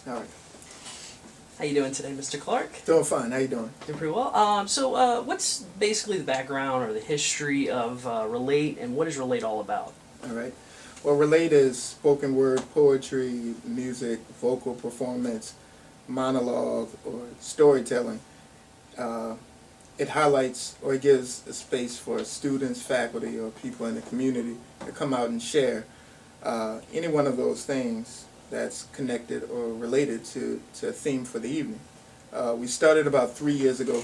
All right. How you doing today, Mr. Clark? Doing fine. How you doing? Doing pretty well. So, what's basically the background or the history of Relate, and what is Relate all about? All right. Well, Relate is spoken word poetry, music, vocal performance, monologue, or storytelling. Uh, it highlights or it gives a space for students, faculty, or people in the community to come out and share any one of those things that's connected or related to a theme for the evening. We started about 3 years ago,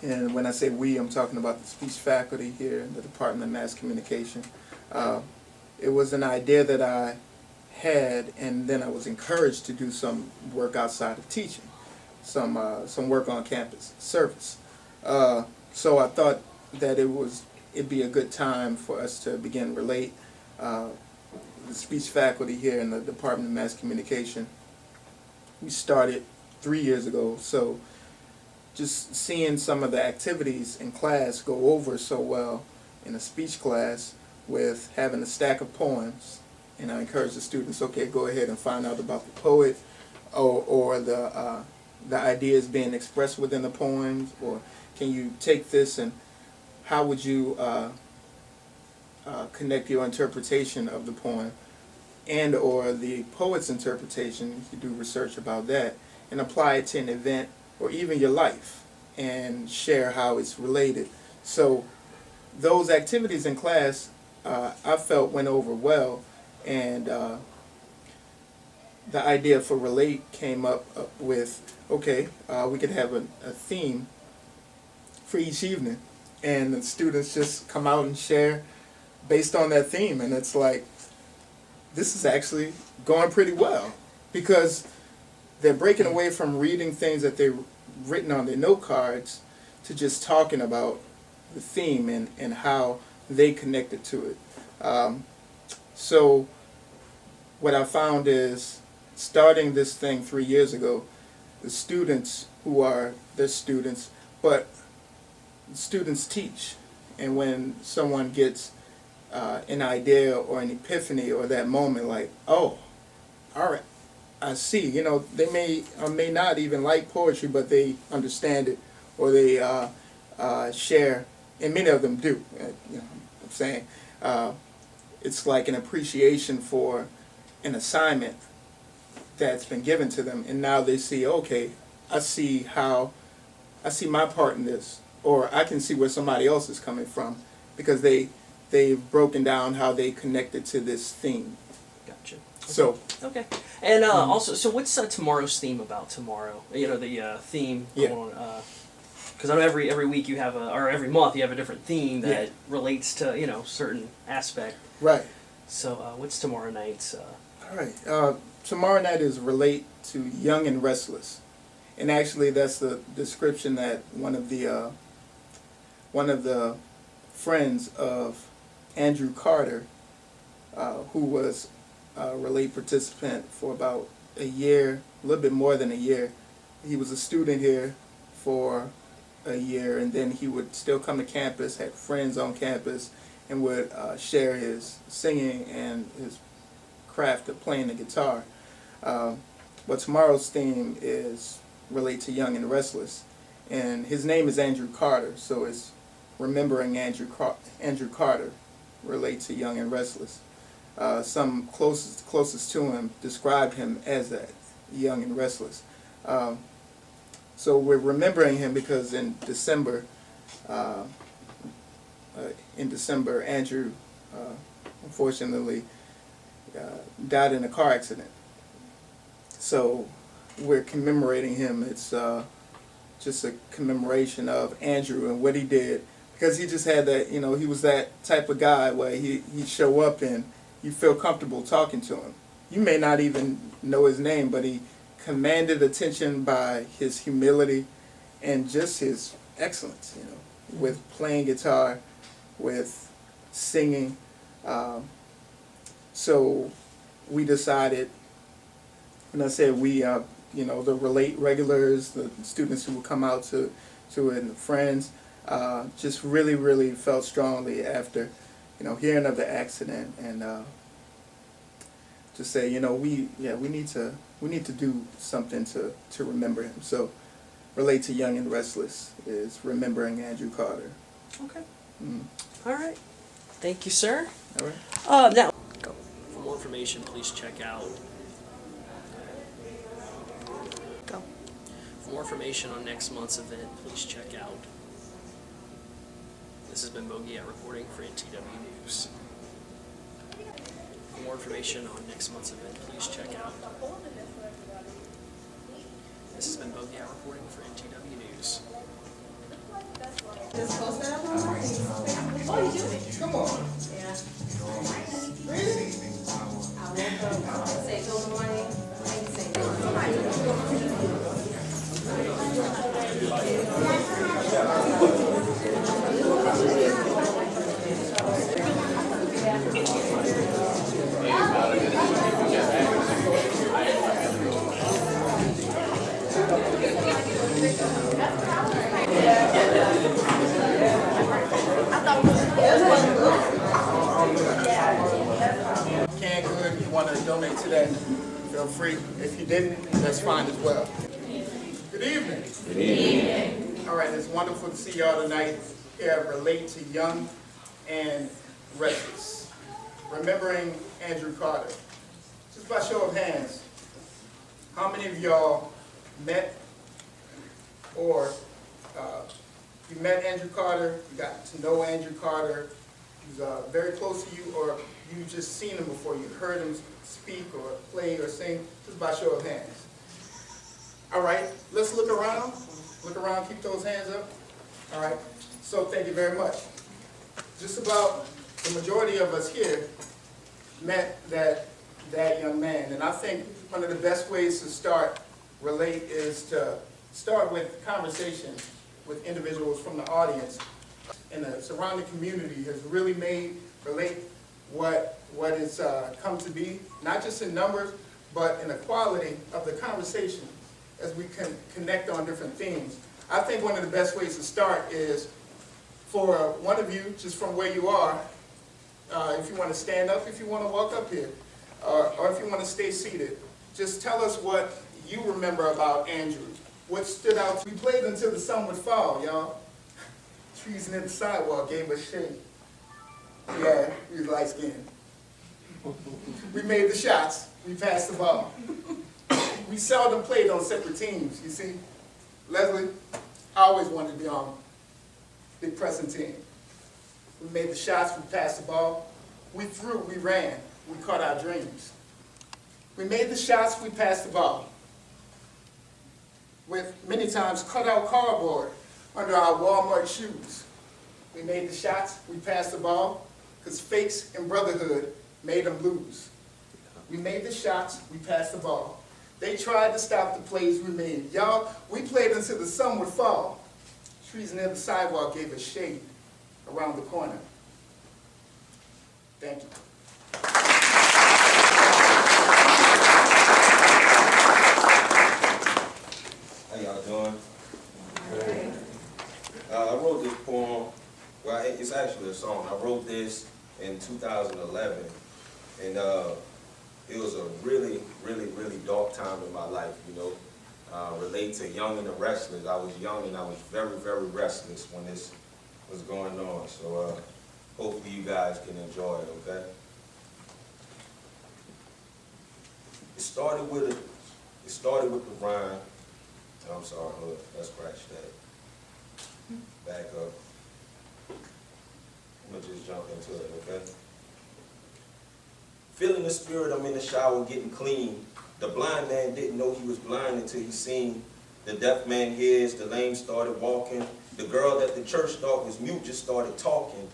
and when I say we, I'm talking about the speech faculty here in the Department of Mass Communication. Uh, it was an idea that I had, and then I was encouraged to do some work outside of teaching, some work on campus service. So I thought that it'd be a good time for us to begin Relate. The speech faculty here in the Department of Mass Communication, we started 3 years ago. So just seeing some of the activities in class go over so well in a speech class with having a stack of poems, and I encourage the students, okay, go ahead and find out about the poet or the ideas being expressed within the poems, or can you take this and how would you connect your interpretation of the poem and or the poet's interpretation, you do research about that, and apply it to an event or even your life and share how it's related. So those activities in class I felt went over well, and the idea for Relate came up with, okay, we could have a theme for each evening, and the students just come out and share based on that theme, and it's like, this is actually going pretty well because they're breaking away from reading things that they've written on their note cards to just talking about the theme and how they connected to it. So what I found is, starting this thing 3 years ago, the students who are the students, but students teach, and when someone gets an idea or an epiphany or that moment, like, oh, all right, I see. You know, they may or may not even like poetry, but they understand it, or they share, and many of them do. You know, I'm saying it's like an appreciation for an assignment that's been given to them, and now they see, okay, I see my part in this, or I can see where somebody else is coming from because they've broken down how they connected to this theme. Gotcha. So Okay. And also, so what's tomorrow's theme about tomorrow? You know, the theme. Yeah. Because I know every week you have or every month you have a different theme that Yeah. relates to, you know, certain aspect. Right. So what's tomorrow night's? All right. Tomorrow night is Relate to Young and Restless, and actually that's the description that one of the friends of Andrew Carter, who was a Relate participant for about a year, a little bit more than a year. He was a student here for a year, and then he would still come to campus, had friends on campus, and would share his singing and his craft of playing the guitar. But tomorrow's theme is Relate to Young and Restless, and his name is Andrew Carter, so it's remembering Andrew Carter, Relate to Young and Restless. Some closest to him described him as that, young and restless. So we're remembering him because in December, Andrew unfortunately died in a car accident. So we're commemorating him. It's just a commemoration of Andrew and what he did, because he just had that, you know, he was that type of guy where he'd show up and you feel comfortable talking to him. You may not even know his name, but he commanded attention by his humility and just his excellence, you know, with playing guitar, with singing. So we decided, and I said we, you know, the Relate regulars, the students who would come out to it, and the friends, just really felt strongly after, you know, hearing of the accident, and to say, you know, we need to do something to remember him. So Relate to Young and Restless is remembering Andrew Carter. Okay. Mm. All right. Thank you, sir. All right. Now, for more information, please check out. Go. For more information on next month's event, please check out. This has been Bogiat reporting for NTW News. For more information on next month's event, please check out. This has been Bogiat reporting for NTW News. Come on. Yeah. Really? I woke up, say good morning, and say good morning. Can good, you want to donate to that, feel free. If you didn't, that's fine as well. Good evening. Good evening. All right, it's wonderful to see y'all tonight here at Relate to Young and Restless. Remembering Andrew Carter. Just by show of hands, how many of y'all met or you met Andrew Carter, you got to know Andrew Carter, he's very close to you, or you just seen him before, you heard him speak or play or sing, just by show of hands. All right, let's look around, keep those hands up. All right, so thank you very much. Just about the majority of us here met that young man, and I think one of the best ways to start Relate is to start with conversation with individuals from the audience and the surrounding community has really made Relate what it's come to be, not just in numbers, but in the quality of the conversation as we can connect on different themes. I think one of the best ways to start is for one of you, just from where you are, if you want to stand up, if you want to walk up here, or if you want to stay seated, just tell us what you remember about Andrew. What stood out? We played until the sun would fall, y'all. Trees near the sidewalk gave us shade. Yeah, we was light skinned. We made the shots. We passed the ball. We seldom played on separate teams, you see. Leslie, I always wanted to be on Big Pressing team. We made the shots, we passed the ball. We threw, we ran, we caught our dreams. We made the shots, we passed the ball. With many times cut out cardboard under our Walmart shoes. We made the shots, we passed the ball, because fakes and brotherhood made them lose. We made the shots, we passed the ball. They tried to stop the plays we made. Y'all, we played until the sun would fall. Trees near the sidewalk gave us shade around the corner. Thank you. How y'all doing? I wrote this poem, well, it's actually a song. I wrote this in 2011, and it was a really, really, really dark time in my life, you know. Relate to Young and the Restless. I was young and I was very, very restless when this was going on. So hopefully you guys can enjoy it, okay? It started with the rhyme. I'm sorry, let's scratch that. Back up. I'm gonna just jump into it, okay? Feeling the spirit, I'm in the shower getting clean. The blind man didn't know he was blind until he seen. The deaf man hears, the lame started walking. The girl that the church thought was mute just started talking.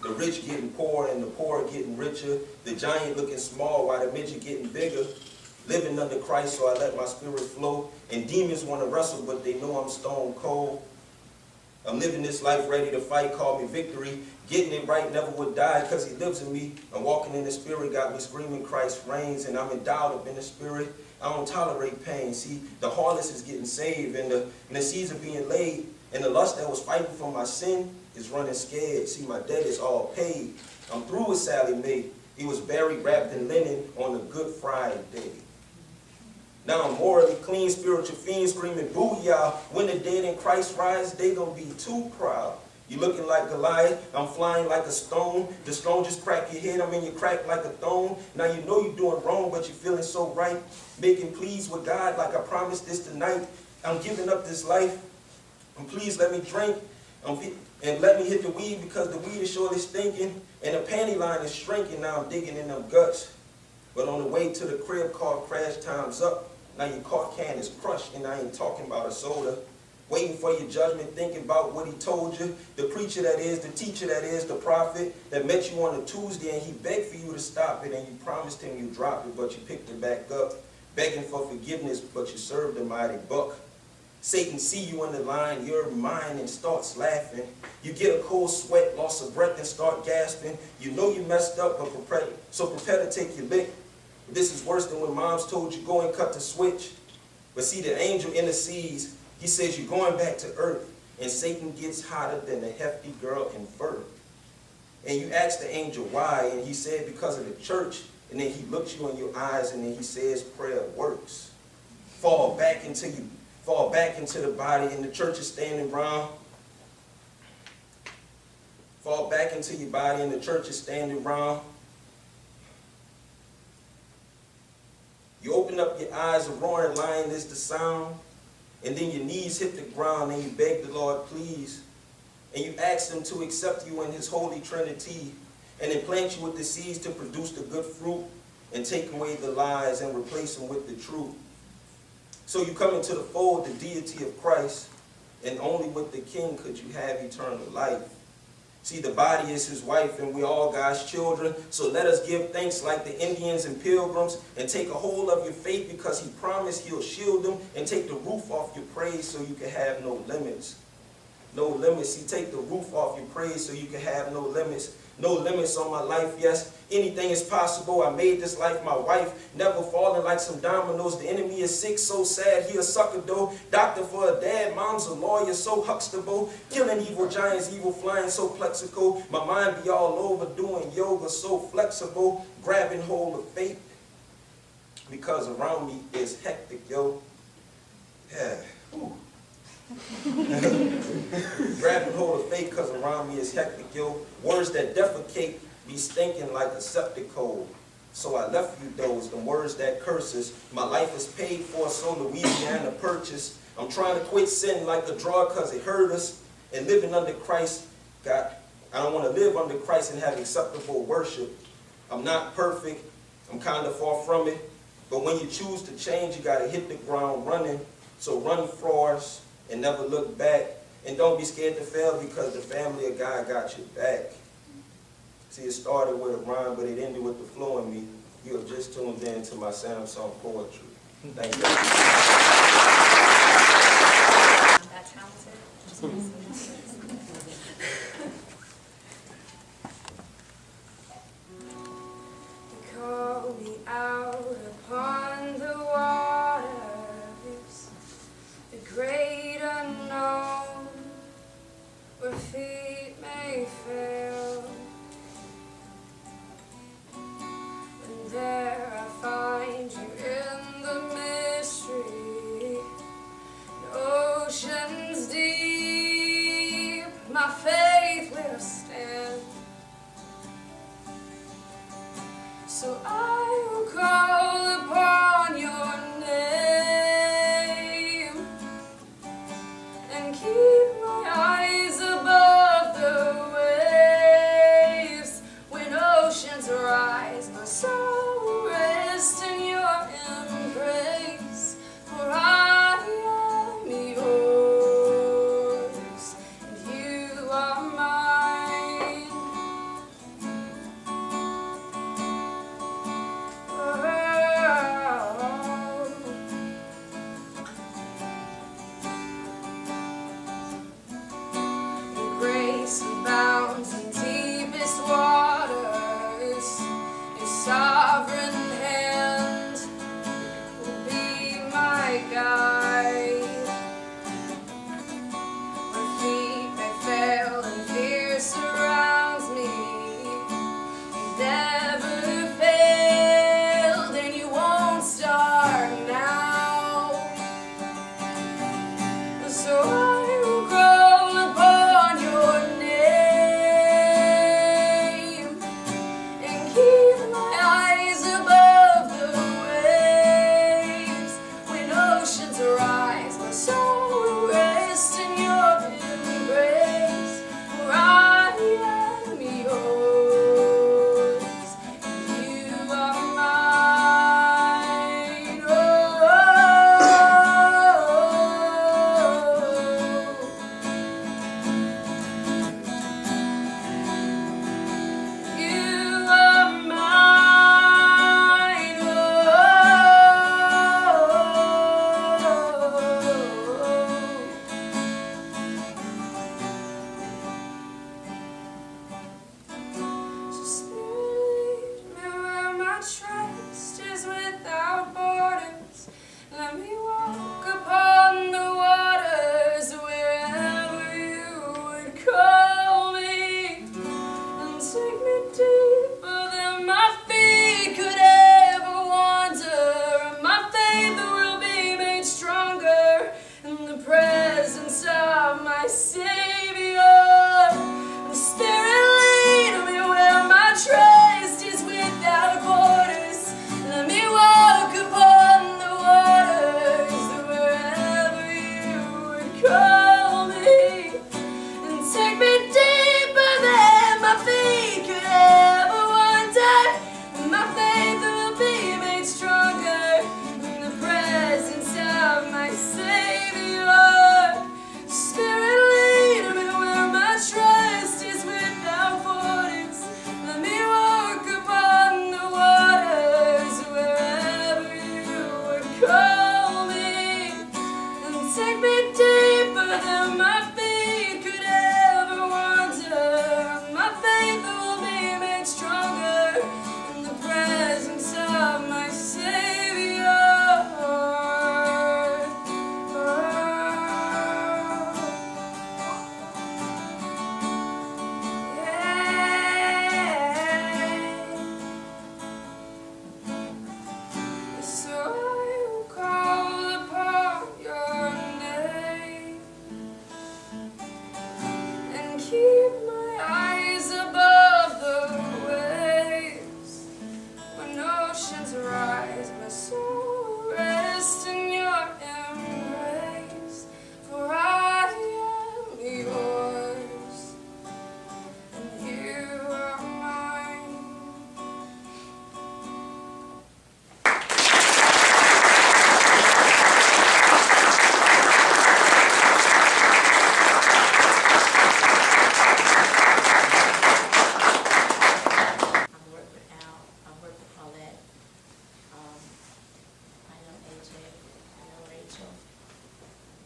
The rich getting poor and the poor getting richer. The giant looking small while the midget getting bigger. Living under Christ, so I let my spirit flow. And demons want to wrestle, but they know I'm stone cold. I'm living this life ready to fight, call me victory. Getting it right, never would die, because he lives in me. And walking in the spirit got me screaming Christ reigns, and I'm endowed up in the spirit. I don't tolerate pain. See, the harvest is getting saved, and the seeds are being laid. And the lust that was fighting for my sin is running scared. See, my debt is all paid. I'm through with Sally Mae. He was buried wrapped in linen on a Good Friday. Now I'm morally clean, spiritual fiends screaming booyah. When the dead in Christ rise, they gonna be too proud. You looking like Goliath, I'm flying like a stone. The stone just crack your head, I'm in your crack like a thorn. Now you know you're doing wrong, but you're feeling so right. Making pleas with God like I promised this tonight. I'm giving up this life, and please let me drink. And let me hit the weed because the weed is surely stinking. And the panty line is shrinking, now I'm digging in them guts. But on the way to the crib called Crash Time's Up, now your Coke can is crushed, and I ain't talking about a soda. Waiting for your judgment, thinking about what he told you. The preacher that is, the teacher that is, the prophet that met you on a Tuesday, and he begged for you to stop it, and you promised him you dropped it, but you picked it back up. Begging for forgiveness, but you served a mighty buck. Satan see you in the line, you're mine, and starts laughing. You get a cold sweat, loss of breath, and start gasping. You know you messed up, but prepare to take your lick. This is worse than when moms told you go and cut the switch. But see, the angel intercedes. He says you're going back to earth, and Satan gets hotter than a hefty girl in fur. And you ask the angel why, and he said because of the church. And then he looks you in your eyes, and then he says prayer works. Fall back into the body, and the church is standing around. Fall back into your body, and the church is standing around. You open up your eyes, a roaring lion is the sound. And then your knees hit the ground, and you beg the Lord, please. And you ask him to accept you in his holy trinity, and implant you with the seeds to produce the good fruit, and take away the lies and replace them with the truth. So you come into the fold, the deity of Christ, and only with the King could you have eternal life. See, the body is his wife, and we all God's children. So let us give thanks like the Indians and pilgrims, and take a hold of your faith, because he promised he'll shield them, and take the roof off your praise so you can have no limits. No limits. He take the roof off your praise so you can have no limits. No limits on my life, yes. Anything is possible. I made this life my wife. Never falling like some dominoes. The enemy is sick, so sad, he a sucker though. Doctor for a dad, mom's a lawyer, so Huxtable. Killing evil giants, evil flying, so plexical. My mind be all over doing yoga, so flexible. Grabbing hold of faith, because around me is hectic, yo. Yeah. Ooh. Grabbing hold of faith, because around me is hectic, yo. Words that defecate be stinking like a septic hole. So I left you those, the words that curses. My life is paid for, so Louisiana purchase. I'm trying to quit sin like a drug because it hurt us. And living under Christ, God, I don't want to live under Christ and have acceptable worship. I'm not perfect. I'm kind of far from it. But when you choose to change, you got to hit the ground running. So run for us and never look back. And don't be scared to fail, because the family of God got your back. See, it started with a rhyme, but it ended with the flow in me. You have just tuned in to my Samsung poetry. Thank you. That talented. Call me out upon the waters, the great unknown, where feet may fail. And there I find you in the mystery,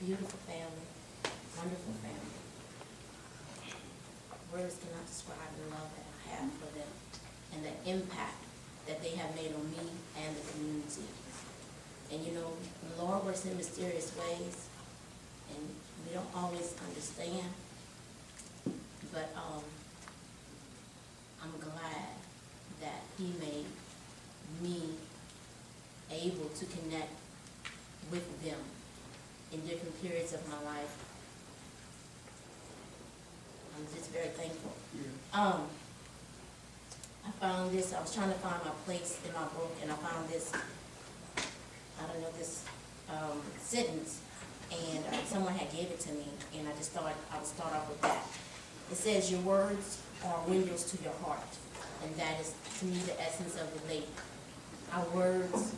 beautiful family, wonderful family. Words cannot describe the love that I have for them and the impact that they have made on me and the community. And you know, the Lord works in mysterious ways, and we don't always understand, but I'm glad that He made me able to connect with them in different periods of my life. I'm just very thankful. I found this, I was trying to find my place in my book, and I found this, I don't know, this sentence, and someone had gave it to me, and I just thought I would start off with that. It says, your words are windows to your heart, and that is, to me, the essence of Relate. Our words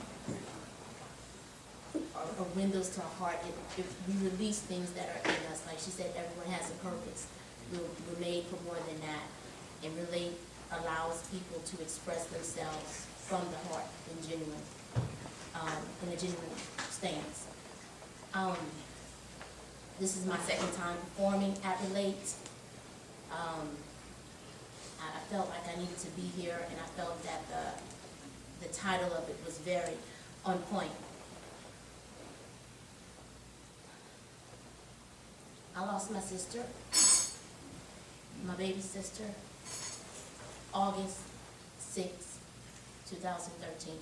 are windows to our heart. If we release things that are in us, like she said, everyone has a purpose. We're made for more than that. And Relate allows people to express themselves from the heart in a genuine stance. This is my second time performing at Relate. I felt like I needed to be here, and I felt that the title of it was very on point. I lost my sister, my baby sister, August 6, 2013,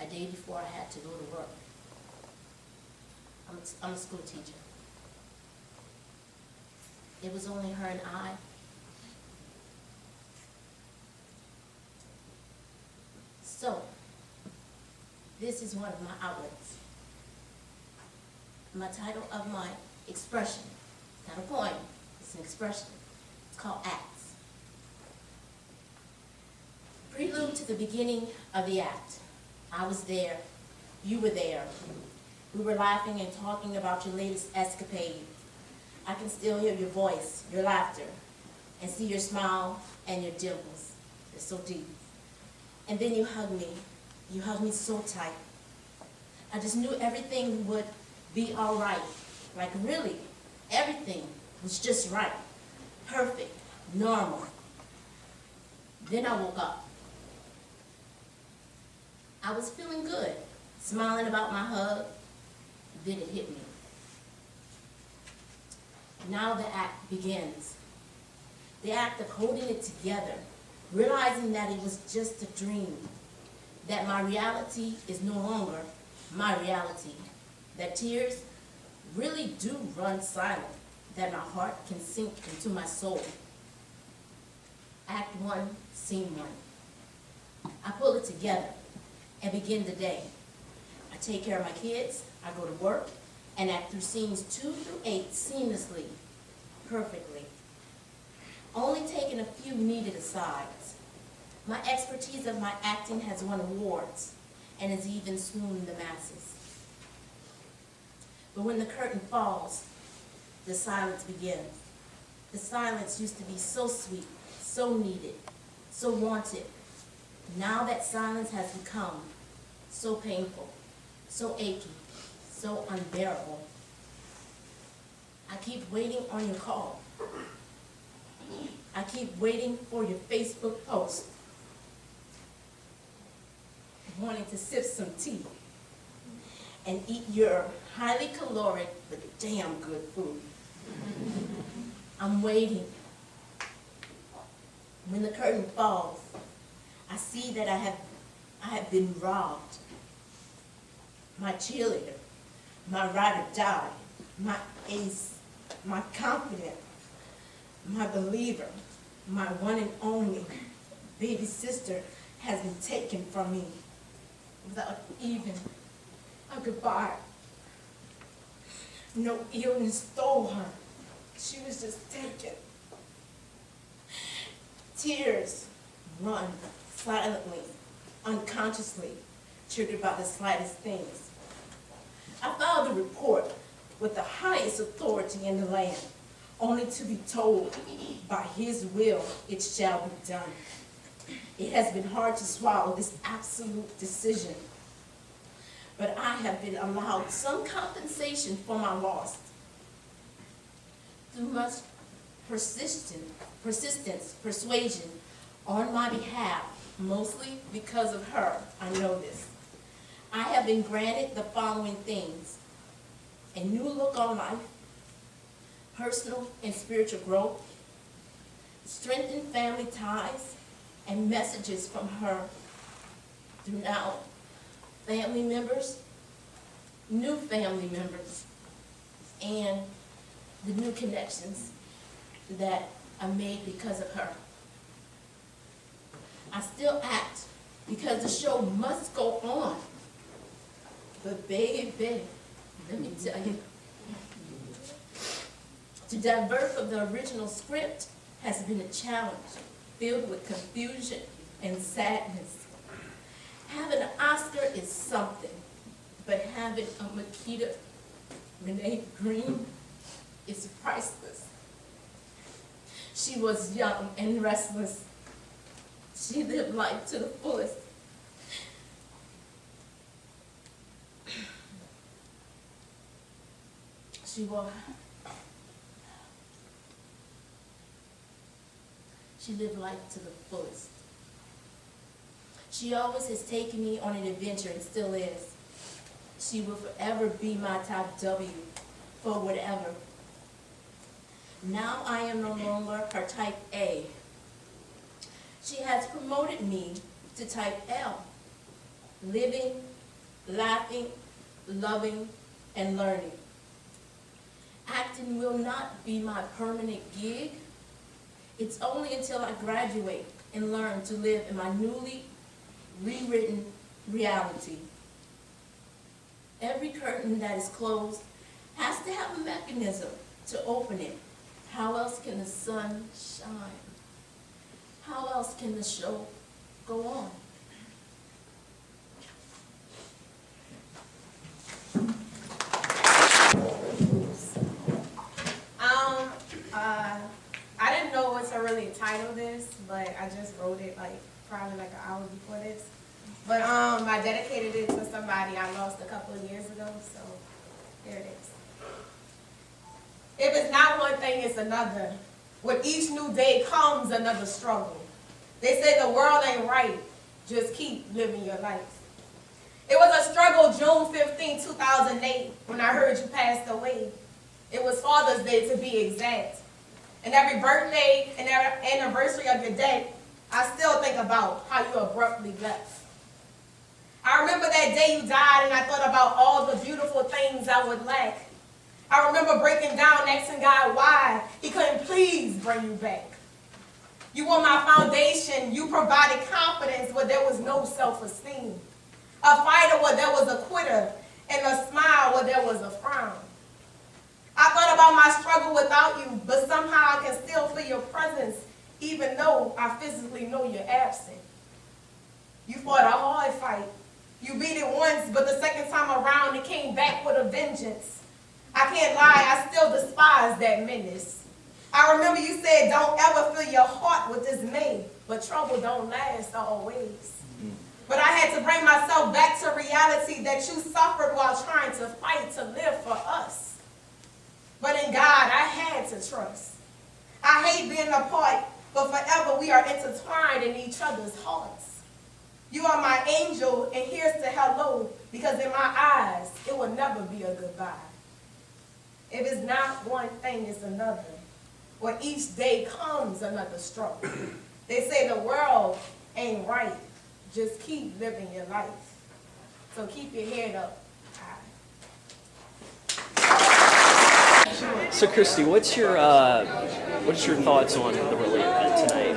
a day before I had to go to work. I'm a school teacher. It was only her and I. So, this is one of my outlets. My title of my expression, it's not a poem, it's an expression. It's called Acts. Prelude to the beginning of the act. I was there, you were there. We were laughing and talking about your latest escapade. I can still hear your voice, your laughter, and see your smile and your dimples. They're so deep. And then you hugged me. You hugged me so tight. I just knew everything would be all right. Like really, everything was just right. Perfect, normal. Then I woke up. I was feeling good, smiling about my hug. Then it hit me. Now the act begins. The act of holding it together, realizing that it was just a dream, that my reality is no longer my reality, that tears really do run silent, that my heart can sink into my soul. Act 1, Scene 1. I pull it together and begin the day. I take care of my kids, I go to work, and act through scenes 2 through 8 seamlessly, perfectly. Only taking a few needed asides. My expertise of my acting has won awards and has even swooned the masses. But when the curtain falls, the silence begins. The silence used to be so sweet, so needed, so wanted. Now that silence has become so painful, so achy, so unbearable. I keep waiting on your call. I keep waiting for your Facebook post, wanting to sip some tea and eat your highly caloric but damn good food. I'm waiting. When the curtain falls, I see that I have been robbed. My cheerleader, my ride or die, my ace, my confidant, my believer, my one and only baby sister has been taken from me without even a goodbye. No illness stole her. She was just taken. Tears run silently, unconsciously, triggered by the slightest things. I filed a report with the highest authority in the land, only to be told, by His will, it shall be done. It has been hard to swallow this absolute decision. but I have been allowed some compensation for my loss. Through much persistence, persuasion on my behalf, mostly because of her, I know this. I have been granted the following things: a new look on life, personal and spiritual growth, strengthened family ties, and messages from her through now family members, new family members, and the new connections that I made because of her. I still act because the show must go on. But baby, let me tell you, to divert from the original script has been a challenge filled with confusion and sadness. Having an Oscar is something, but having a Makita Renee Green is priceless. She was young and restless. She lived life to the fullest. She lived life to the fullest. She always has taken me on an adventure and still is. She will forever be my top W for whatever. Now I am no longer her type A. She has promoted me to type L. Living, laughing, loving, and learning. Acting will not be my permanent gig. It's only until I graduate and learn to live in my newly rewritten reality. Every curtain that is closed has to have a mechanism to open it. How else can the sun shine? How else can the show go on? I didn't know what to really title this, but I just wrote it probably an hour before this. But I dedicated it to somebody I lost a couple of years ago, so here it is. If it's not one thing, it's another. With each new day comes another struggle. They say the world ain't right, just keep living your life. It was a struggle June 15, 2008, when I heard you passed away. It was Father's Day to be exact. And every birthday and every anniversary of your death, I still think about how you abruptly left. I remember that day you died and I thought about all the beautiful things I would lack. I remember breaking down, asking God why He couldn't please bring you back. You were my foundation. You provided confidence where there was no self-esteem. A fighter where there was a quitter, and a smile where there was a frown. I thought about my struggle without you, but somehow I can still feel your presence, even though I physically know you're absent. You fought a hard fight. You beat it once, but the second time around it came back with a vengeance. I can't lie, I still despise that menace. I remember you said, don't ever fill your heart with dismay, but trouble don't last always. But I had to bring myself back to reality that you suffered while trying to fight to live for us. But in God, I had to trust. I hate being apart, but forever we are intertwined in each other's hearts. You are my angel, and here's to hello, because in my eyes, it will never be a goodbye. If it's not one thing, it's another. With each day comes another struggle. They say the world ain't right. Just keep living your life. So keep your head up high. So Christy, what's your thoughts on the Relate event tonight?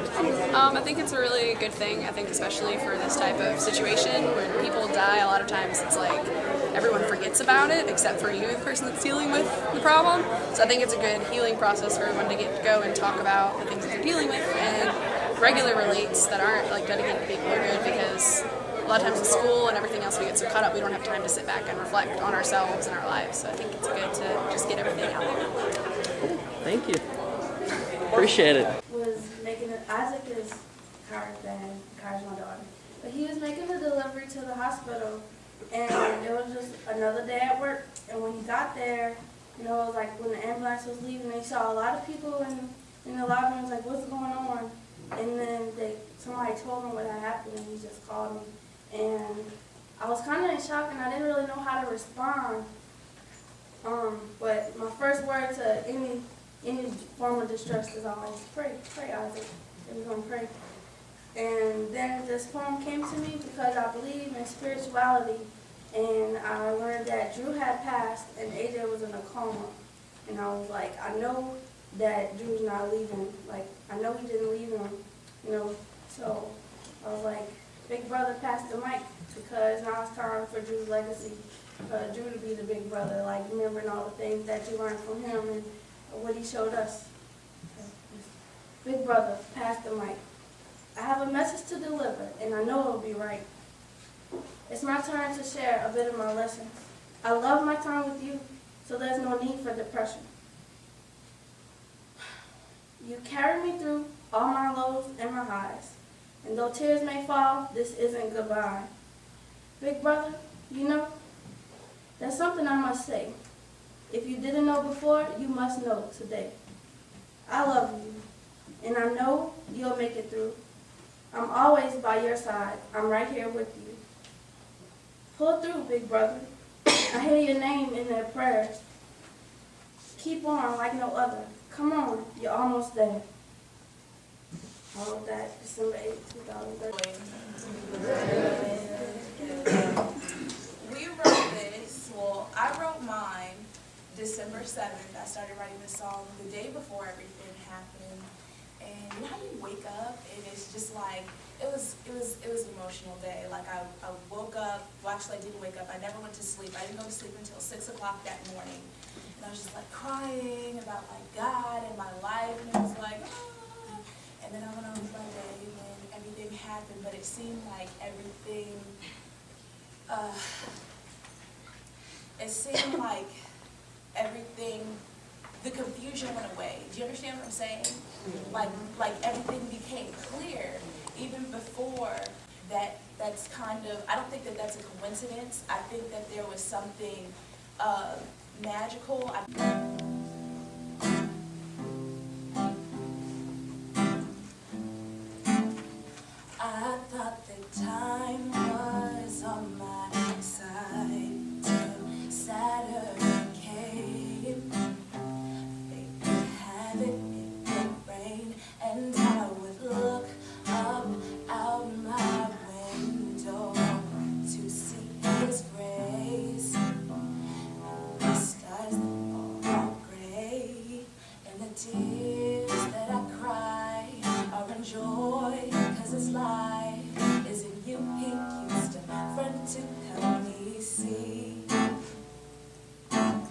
I think it's a really good thing. I think especially for this type of situation when people die, a lot of times it's like everyone forgets about it except for you, the person that's dealing with the problem. So I think it's a good healing process for everyone to get to go and talk about the things that they're dealing with. And regular relates that aren't like dedicated people are good because a lot of times in school and everything else we get so caught up we don't have time to sit back and reflect on ourselves and our lives. So I think it's good to just get everything out there. Thank you. Appreciate it. Isaac is Kyra's my daughter, but he was making the delivery to the hospital, and it was another day at work. And when he got there, you know, it was like when the ambulance was leaving, they saw a lot of people in the lobby and was like, what's going on? And then somebody told him what had happened, and he just called me. And I was kind of in shock, and I didn't really know how to respond. But my first word to any form of distress is always pray, Isaac. And we're gonna pray. And then this poem came to me because I believe in spirituality, and I learned that Drew had passed and AJ was in a coma. And I was like, I know that Drew's not leaving. Like, I know he didn't leave him, you know. So I was like, big brother passed the mic, because now it's time for Drew's legacy. Drew to be the big brother, like remembering all the things that you learned from him and what he showed us. Big brother, pass the mic. I have a message to deliver, and I know it'll be right. It's my turn to share a bit of my lessons. I love my time with you, so there's no need for depression. You carry me through all my lows and my highs, and though tears may fall, this isn't goodbye. Big brother, you know, there's something I must say. If you didn't know before, you must know today. I love you, and I know you'll make it through. I'm always by your side. I'm right here with you. Pull through, big brother. I hear your name in their prayers. Keep on like no other. Come on, you're almost there. All of that, December 8, 2013. We wrote this, well, I wrote mine December 7th. I started writing this song the day before everything happened. And you know how you wake up and it's just like, it was an emotional day. Like I woke up, well actually I didn't wake up, I never went to sleep. I didn't go to sleep until 6 o'clock that morning. And I was just like crying about like God and my life, and it was like, ah. And then I went on with my day and everything happened, but it seemed like everything, it seemed like everything, the confusion went away. Do you understand what I'm saying? Like everything became clear even before that. That's kind of, I don't think that that's a coincidence. I think that there was something magical. I thought the time was on my side till Saturday came. Fate would have it would rain, and I would look up out my window to see His grace. The skies that fall gray, and the tears that I cry are in joy, 'cause His light is in you. He used to front to help me see. But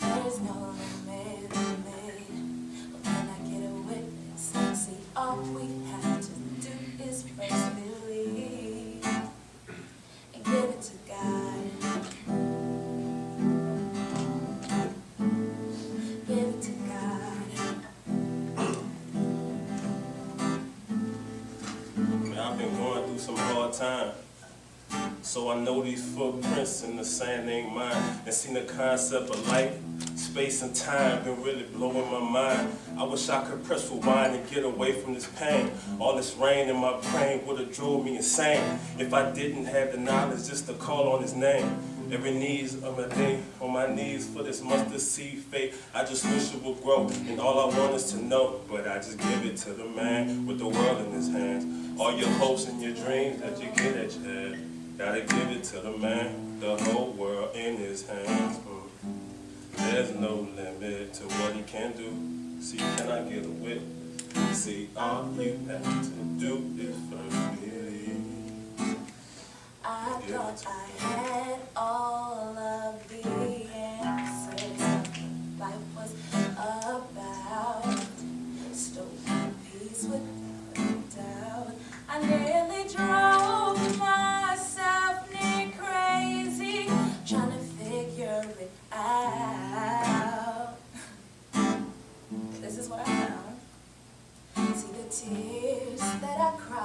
there's no limit. But can I get a witness? See, all we have to do is first believe and give it to God. Give it to God. Man, I've been going through some hard time. So I know these footprints in the sand ain't mine. And seen the concept of life, space and time been really blowing my mind. I wish I could press rewind and get away from this pain. All this rain in my brain would've drove me insane if I didn't have the knowledge just to call on His name. Every knees of my day, on my knees for this mustard seed faith. I just wish it would grow, and all I want is to know. But I just give it to the man with the world in his hands. All your hopes and your dreams that you get at your head, gotta give it to the man, the whole world in his hands. There's no limit to what he can do. See, can I get a witness? See, all you have to do is first believe. I thought I had all of the answers. Life was about stolen peace without doubt. I nearly drove myself near crazy, trying to figure it out. This is what I found. See the tears that I cried